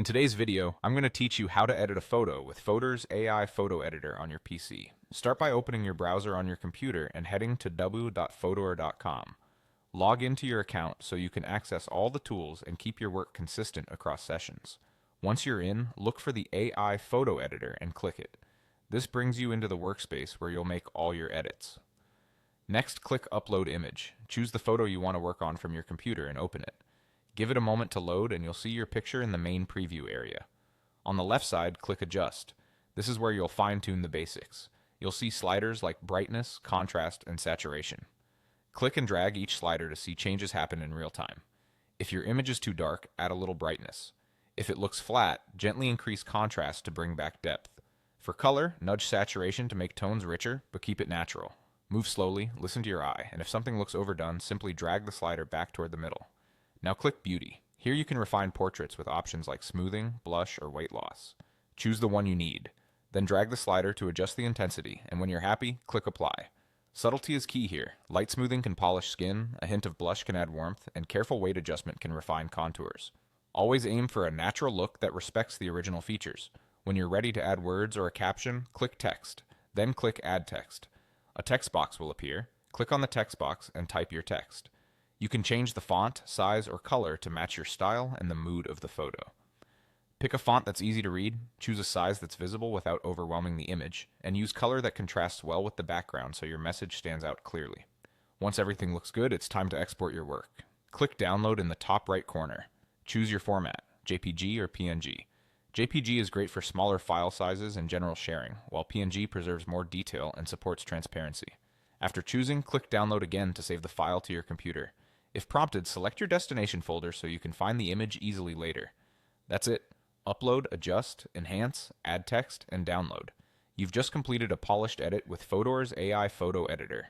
In today's video, I'm going to teach you how to edit a photo with Fotor's AI photo editor on your PC. Start by opening your browser on your computer and heading to w.fotor.com. Log into your account so you can access all the tools and keep your work consistent across sessions. Once you're in, look for the AI photo editor and click it. This brings you into the workspace where you'll make all your edits. Next, click Upload Image. Choose the photo you want to work on from your computer and open it. Give it a moment to load and you'll see your picture in the main preview area. On the left side, click Adjust. This is where you'll fine-tune the basics. You'll see sliders like brightness, contrast, and saturation. Click and drag each slider to see changes happen in real time. If your image is too dark, add a little brightness. If it looks flat, gently increase contrast to bring back depth. For color, nudge saturation to make tones richer, but keep it natural. Move slowly, listen to your eye, and if something looks overdone, simply drag the slider back toward the middle. Now click Beauty. Here you can refine portraits with options like smoothing, blush, or weight loss. Choose the one you need. Then drag the slider to adjust the intensity, and when you're happy, click Apply. Subtlety is key here. Light smoothing can polish skin, a hint of blush can add warmth, and careful weight adjustment can refine contours. Always aim for a natural look that respects the original features. When you're ready to add words or a caption, click Text. Then click Add Text. A text box will appear. Click on the text box and type your text. You can change the font, size, or color to match your style and the mood of the photo. Pick a font that's easy to read, choose a size that's visible without overwhelming the image, and use color that contrasts well with the background so your message stands out clearly. Once everything looks good, it's time to export your work. Click Download in the top right corner. Choose your format, JPG or PNG. JPG is great for smaller file sizes and general sharing, while PNG preserves more detail and supports transparency. After choosing, click Download again to save the file to your computer. If prompted, select your destination folder so you can find the image easily later. That's it. Upload, adjust, enhance, add text, and download. You've just completed a polished edit with Fotor's AI photo editor.